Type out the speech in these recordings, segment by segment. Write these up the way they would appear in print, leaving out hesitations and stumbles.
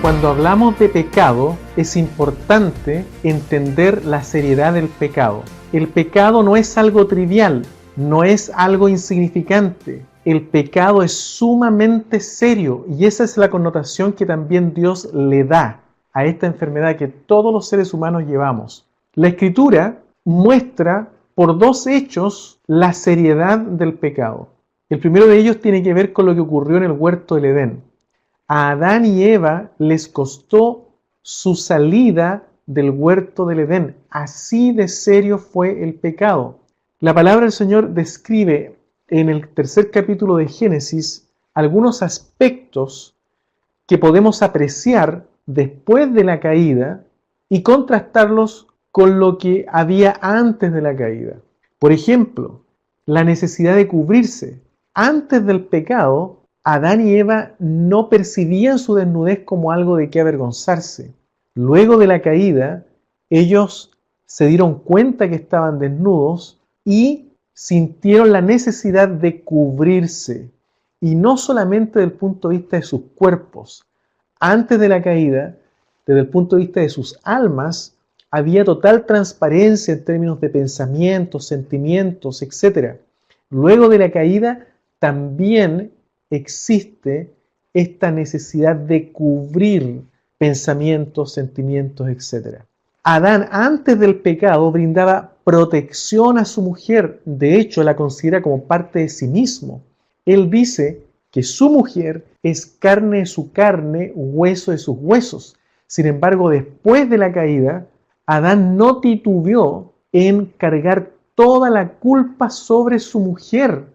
Cuando hablamos de pecado, es importante entender la seriedad del pecado. El pecado no es algo trivial, no es algo insignificante. El pecado es sumamente serio y esa es la connotación que también Dios le da a esta enfermedad que todos los seres humanos llevamos. La Escritura muestra por dos hechos la seriedad del pecado. El primero de ellos tiene que ver con lo que ocurrió en el huerto del Edén. A Adán y Eva les costó su salida del huerto del Edén. Así de serio fue el pecado. La palabra del Señor describe en el tercer capítulo de Génesis algunos aspectos que podemos apreciar después de la caída y contrastarlos con lo que había antes de la caída. Por ejemplo, la necesidad de cubrirse. Antes del pecado, Adán y Eva no percibían su desnudez como algo de qué avergonzarse. Luego de la caída, ellos se dieron cuenta que estaban desnudos y sintieron la necesidad de cubrirse. Y no solamente desde el punto de vista de sus cuerpos. Antes de la caída, desde el punto de vista de sus almas, había total transparencia en términos de pensamientos, sentimientos, etc. Luego de la caída, también existe esta necesidad de cubrir pensamientos, sentimientos, etc. Adán, antes del pecado, brindaba protección a su mujer. De hecho, la considera como parte de sí mismo. Él dice que su mujer es carne de su carne, hueso de sus huesos. Sin embargo, después de la caída, Adán no titubeó en cargar toda la culpa sobre su mujer,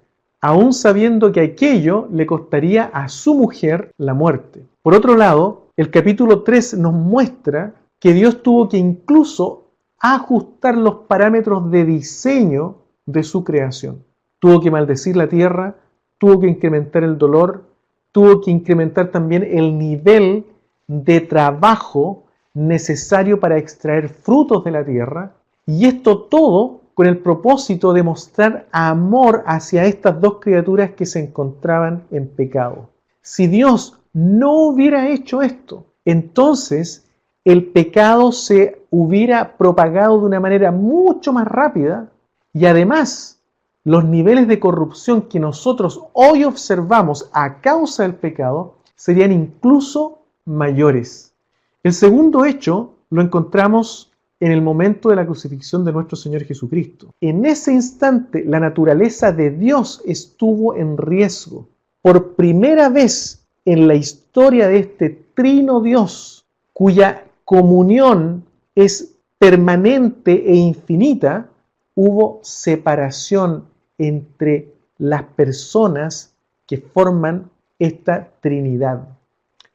aún sabiendo que aquello le costaría a su mujer la muerte. Por otro lado, el capítulo 3 nos muestra que Dios tuvo que incluso ajustar los parámetros de diseño de su creación. Tuvo que maldecir la tierra, tuvo que incrementar el dolor, tuvo que incrementar también el nivel de trabajo necesario para extraer frutos de la tierra, y esto todo con el propósito de mostrar amor hacia estas dos criaturas que se encontraban en pecado. Si Dios no hubiera hecho esto, entonces el pecado se hubiera propagado de una manera mucho más rápida y además los niveles de corrupción que nosotros hoy observamos a causa del pecado serían incluso mayores. El segundo hecho lo encontramos en el momento de la crucifixión de nuestro Señor Jesucristo. En ese instante, la naturaleza de Dios estuvo en riesgo. Por primera vez en la historia de este trino Dios, cuya comunión es permanente e infinita, hubo separación entre las personas que forman esta Trinidad.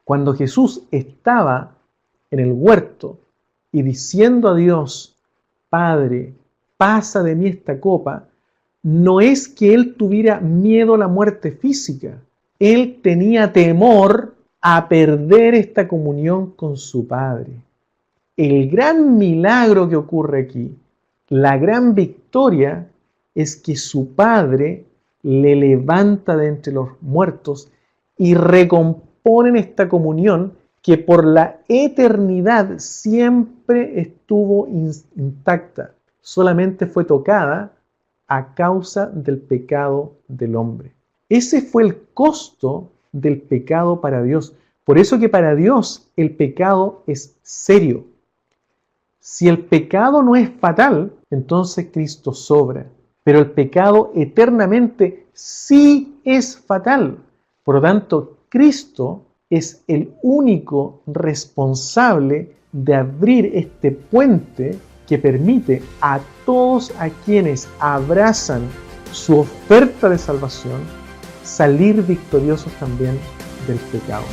Cuando Jesús estaba en el huerto y diciendo a Dios, Padre, pasa de mí esta copa, no es que él tuviera miedo a la muerte física, él tenía temor a perder esta comunión con su Padre. El gran milagro que ocurre aquí, la gran victoria, es que su Padre le levanta de entre los muertos y recomponen esta comunión que por la eternidad siempre estuvo intacta, solamente fue tocada a causa del pecado del hombre. Ese fue el costo del pecado para Dios. Por eso que para Dios el pecado es serio. Si el pecado no es fatal, entonces Cristo sobra. Pero el pecado eternamente sí es fatal. Por lo tanto, Cristo es el único responsable de abrir este puente que permite a todos a quienes abrazan su oferta de salvación salir victoriosos también del pecado.